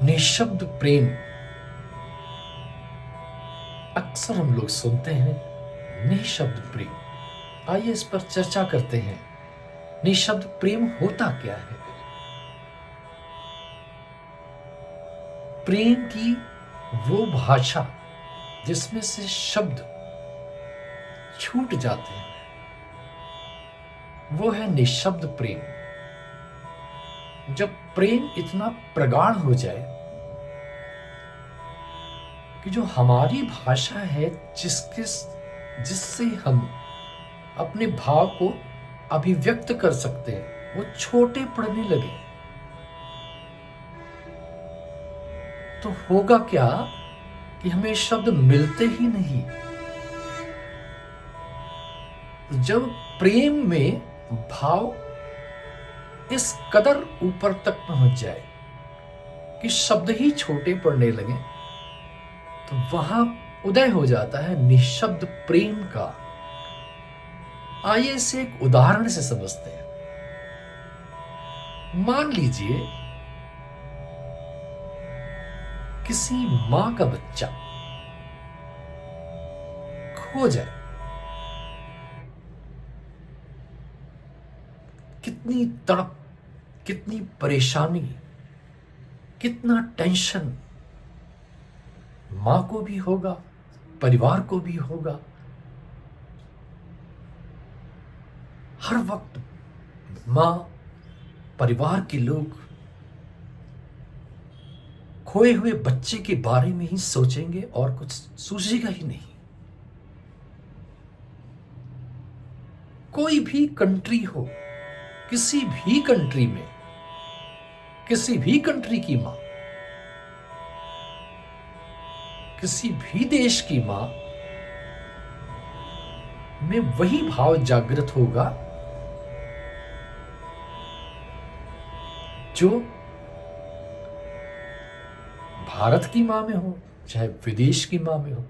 निःशब्द प्रेम अक्सर हम लोग सुनते हैं। निःशब्द प्रेम, आइए इस पर चर्चा करते हैं। निःशब्द प्रेम होता क्या है? प्रेम की वो भाषा जिसमें से शब्द छूट जाते हैं, वो है निःशब्द प्रेम। जब प्रेम इतना प्रगाढ़ हो जाए कि जो हमारी भाषा है, जिससे हम अपने भाव को अभिव्यक्त कर सकते हैं, वो छोटे पड़ने लगे, तो होगा क्या कि हमें शब्द मिलते ही नहीं। जब प्रेम में भाव इस कदर ऊपर तक पहुंच जाए कि शब्द ही छोटे पड़ने लगे, तो वहां उदय हो जाता है निःशब्द प्रेम का। आइए इसे एक उदाहरण से समझते हैं। मान लीजिए किसी मां का बच्चा खो जाए। कितनी तड़प, कितनी परेशानी, कितना टेंशन मां को भी होगा, परिवार को भी होगा। हर वक्त मां, परिवार के लोग खोए हुए बच्चे के बारे में ही सोचेंगे और कुछ सूझेगा ही नहीं। कोई भी कंट्री हो, किसी भी कंट्री में, किसी भी कंट्री की मां, किसी भी देश की मां में वही भाव जागृत होगा जो भारत की मां में हो, चाहे विदेश की मां में हो।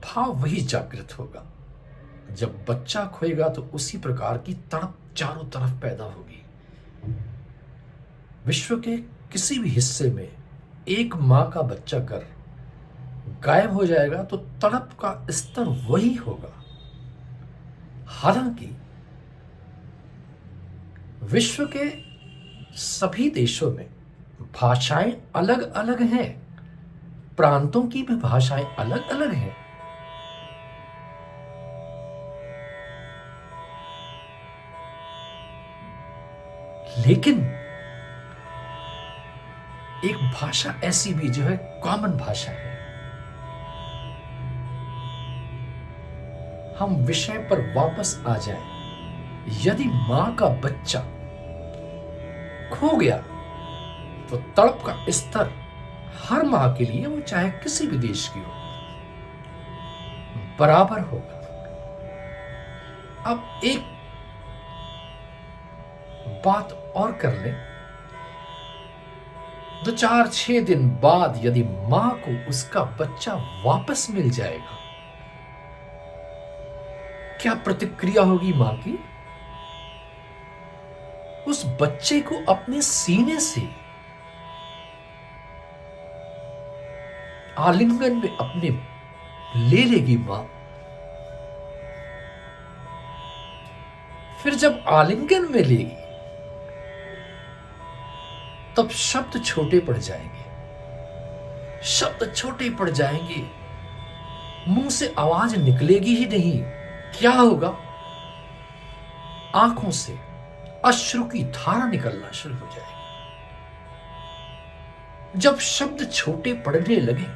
भाव वही जागृत होगा। जब बच्चा खोएगा तो उसी प्रकार की तड़प चारों तरफ पैदा होगी। विश्व के किसी भी हिस्से में एक मां का बच्चा अगर गायब हो जाएगा तो तड़प का स्तर वही होगा। हालांकि विश्व के सभी देशों में भाषाएं अलग अलग हैं, प्रांतों की भी भाषाएं अलग अलग हैं। लेकिन एक भाषा ऐसी भी जो है कॉमन भाषा है। हम विषय पर वापस आ जाएं। यदि मां का बच्चा खो गया तो तड़प का स्तर हर मां के लिए, वो चाहे किसी भी देश की हो, बराबर होगा। अब एक बात और कर लें। 2-4-6 दिन बाद यदि मां को उसका बच्चा वापस मिल जाएगा, क्या प्रतिक्रिया होगी मां की? उस बच्चे को अपने सीने से आलिंगन में अपने ले लेगी मां। फिर जब आलिंगन में लेगी तब शब्द छोटे पड़ जाएंगे, शब्द छोटे पड़ जाएंगे, मुंह से आवाज निकलेगी ही नहीं। क्या होगा? आंखों से अश्रु की धारा निकलना शुरू हो जाएगी। जब शब्द छोटे पड़ने लगे,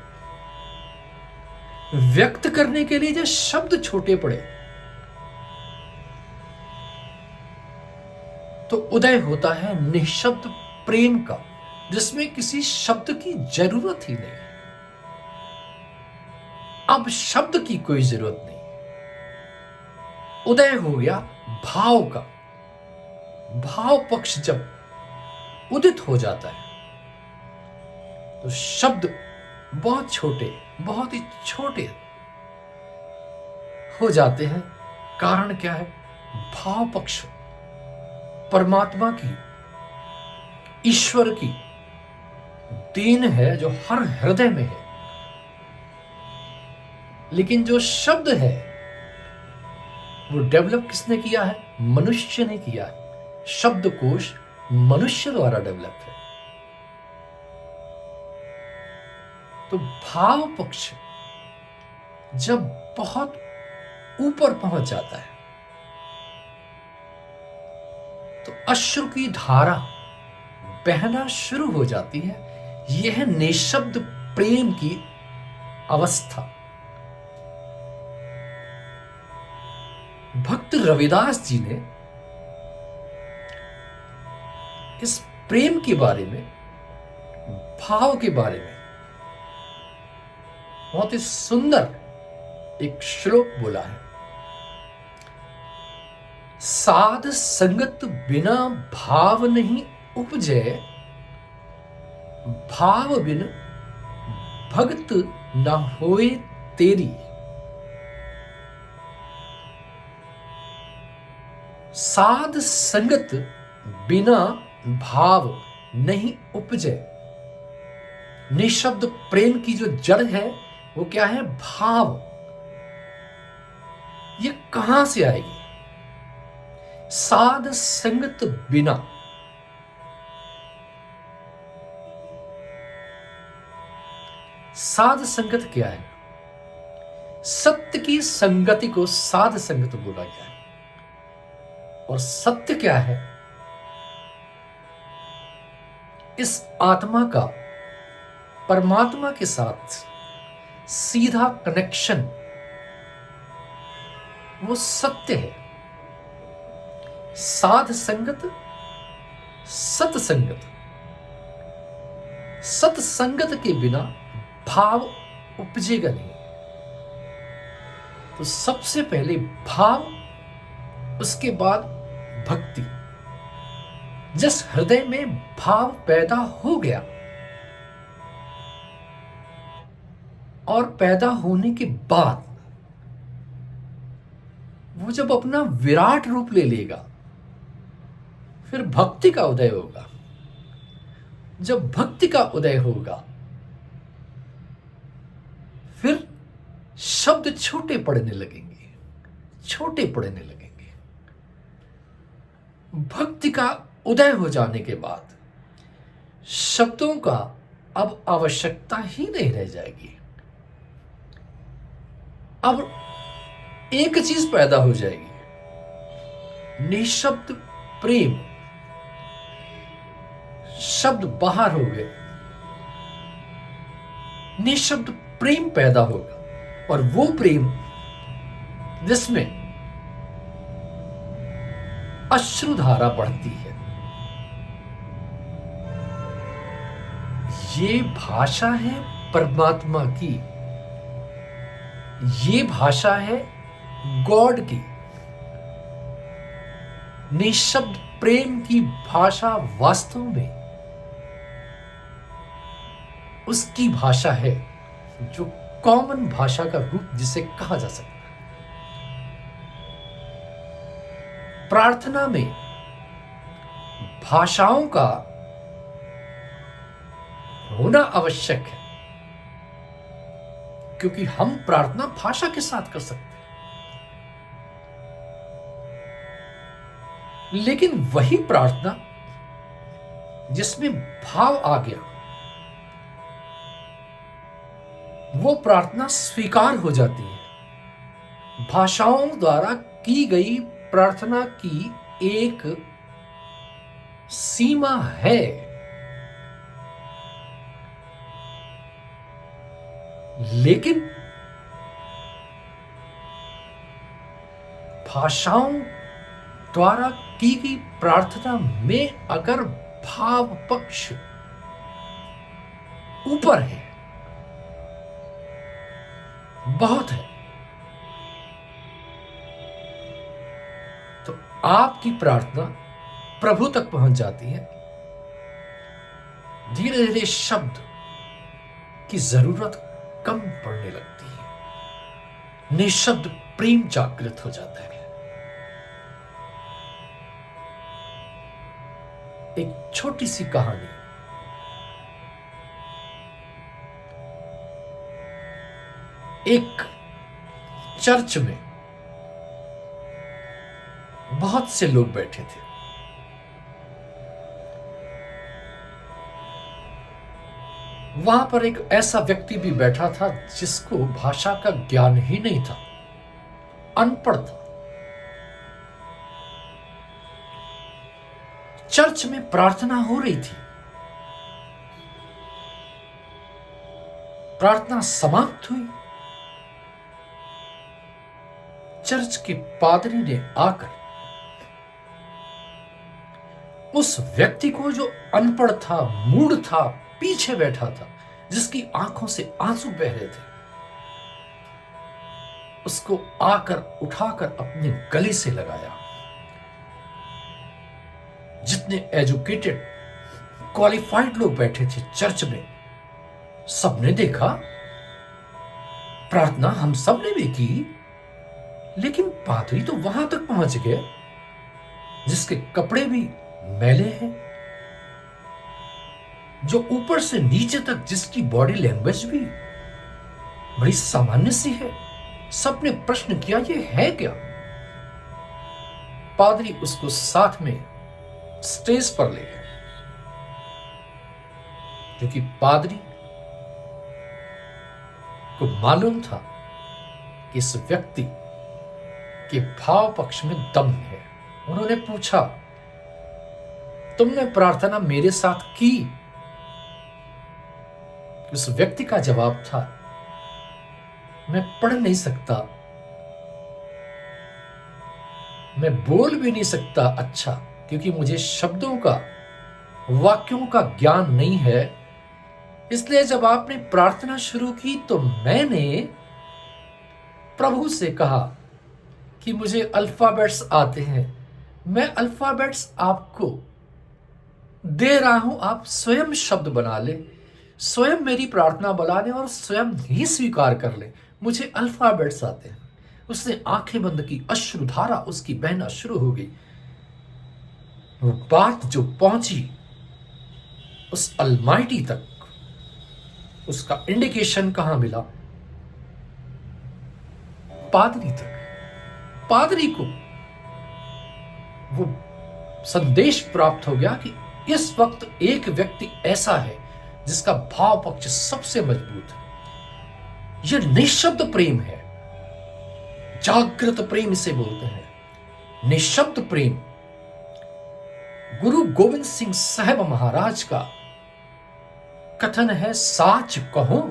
व्यक्त करने के लिए जब शब्द छोटे पड़े, तो उदय होता है निःशब्द प्रेम का, जिसमें किसी शब्द की जरूरत ही नहीं। अब शब्द की कोई जरूरत नहीं। उदय हो गया भाव का। भाव पक्ष जब उदित हो जाता है तो शब्द बहुत छोटे, बहुत ही छोटे हो जाते हैं। कारण क्या है? भाव पक्ष परमात्मा की ईश्वर की देन है जो हर हृदय में है। लेकिन जो शब्द है वो डेवलप किसने किया है? मनुष्य ने किया है। शब्दकोश मनुष्य द्वारा डेवलप है। तो भाव पक्ष जब बहुत ऊपर पहुंच जाता है तो अश्रु की धारा बहना शुरू हो जाती है। यह निशब्द प्रेम की अवस्था। भक्त रविदास जी ने इस प्रेम के बारे में, भाव के बारे में बहुत ही सुंदर एक श्लोक बोला है। साध संगत बिना भाव नहीं उपजे, भाव बिन भक्त न होए तेरी। साध संगत बिना भाव नहीं उपजे। निशब्द प्रेम की जो जड़ है वो क्या है? भाव। ये कहां से आएगी? साध संगत बिना। साध संगत क्या है? सत्य की संगति को साध संगत बोला गया है। और सत्य क्या है? इस आत्मा का परमात्मा के साथ सीधा कनेक्शन, वो सत्य है। साध संगत, सत्संगत। सत्संगत के बिना भाव उपजेगा नहीं। तो सबसे पहले भाव, उसके बाद भक्ति। जिस हृदय में भाव पैदा हो गया और पैदा होने के बाद वो जब अपना विराट रूप ले लेगा, फिर भक्ति का उदय होगा। जब भक्ति का उदय होगा फिर शब्द छोटे पड़ने लगेंगे, छोटे पड़ने लगेंगे। भक्ति का उदय हो जाने के बाद शब्दों का अब आवश्यकता ही नहीं रह जाएगी। अब एक चीज पैदा हो जाएगी, निशब्द प्रेम। शब्द बाहर हो गए, निशब्द प्रेम पैदा होगा। और वो प्रेम जिसमें अश्रुधारा बढ़ती है। ये भाषा है परमात्मा की, ये भाषा है गॉड की। निशब्द प्रेम की भाषा वास्तव में उसकी भाषा है जो कॉमन भाषा का रूप जिसे कहा जा सकता है। प्रार्थना में भाषाओं का होना आवश्यक है, क्योंकि हम प्रार्थना भाषा के साथ कर सकते हैं। लेकिन वही प्रार्थना जिसमें भाव आ गया, वो प्रार्थना स्वीकार हो जाती है। भाषाओं द्वारा की गई प्रार्थना की एक सीमा है, लेकिन भाषाओं द्वारा की गई प्रार्थना में अगर भाव पक्ष ऊपर है, बहुत है, तो आपकी प्रार्थना प्रभु तक पहुंच जाती है। धीरे धीरे शब्द की जरूरत कम पड़ने लगती है, निशब्द प्रेम जागृत हो जाता है। एक छोटी सी कहानी। एक चर्च में बहुत से लोग बैठे थे। वहां पर एक ऐसा व्यक्ति भी बैठा था जिसको भाषा का ज्ञान ही नहीं था, अनपढ़ था। चर्च में प्रार्थना हो रही थी। प्रार्थना समाप्त हुई। चर्च के पादरी ने आकर उस व्यक्ति को, जो अनपढ़ था, मूढ़ था, पीछे बैठा था, जिसकी आंखों से आंसू बह रहे थे, उसको आकर उठाकर अपने गले से लगाया। जितने एजुकेटेड, क्वालिफाइड लोग बैठे थे चर्च में, सबने देखा, प्रार्थना हम सब ने भी की, लेकिन पादरी तो वहां तक पहुंच गए जिसके कपड़े भी मैले हैं, जो ऊपर से नीचे तक जिसकी बॉडी लैंग्वेज भी बड़ी सामान्य सी है। सबने प्रश्न किया, ये है क्या? पादरी उसको साथ में स्टेज पर ले गया, क्योंकि पादरी को मालूम था कि इस व्यक्ति के भाव पक्ष में दम है। उन्होंने पूछा, तुमने प्रार्थना मेरे साथ की? उस व्यक्ति का जवाब था, मैं पढ़ नहीं सकता, मैं बोल भी नहीं सकता अच्छा, क्योंकि मुझे शब्दों का, वाक्यों का ज्ञान नहीं है। इसलिए जब आपने प्रार्थना शुरू की तो मैंने प्रभु से कहा कि मुझे अल्फाबेट्स आते हैं, मैं अल्फाबेट्स आपको दे रहा हूं, आप स्वयं शब्द बना ले, स्वयं मेरी प्रार्थना बुला लें और स्वयं ही स्वीकार कर ले, मुझे अल्फाबेट्स आते हैं। उसने आंखें बंद की, अश्रुधारा उसकी बहना शुरू हो गई। वो बात जो पहुंची उस अलमाइटी तक, उसका इंडिकेशन कहां मिला? पादरी तक। पादरी को वो संदेश प्राप्त हो गया कि इस वक्त एक व्यक्ति ऐसा है जिसका भाव पक्ष सबसे मजबूत है। यह निशब्द प्रेम है, जागृत प्रेम इसे बोलते हैं। निशब्द प्रेम गुरु गोविंद सिंह साहब महाराज का कथन है, साच कहो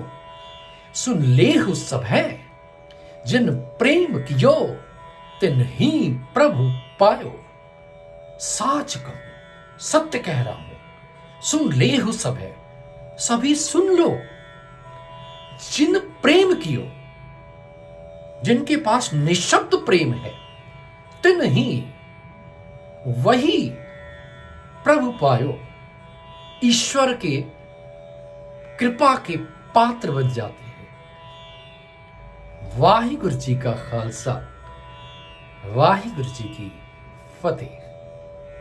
सुन लेहु सब है, जिन प्रेम कियो तिन ही प्रभु पायो। साच कहूं, सत्य कह रहा हूं, सुन लेहु सब है, सभी सुन लो। जिन प्रेम कियो, जिनके पास निशब्द प्रेम है, तिन ही, वही प्रभु पायो, ईश्वर के कृपा के पात्र बन जाते हैं। वाहिगुरु जी का खालसा, वाहिगुरु जी की फतेह।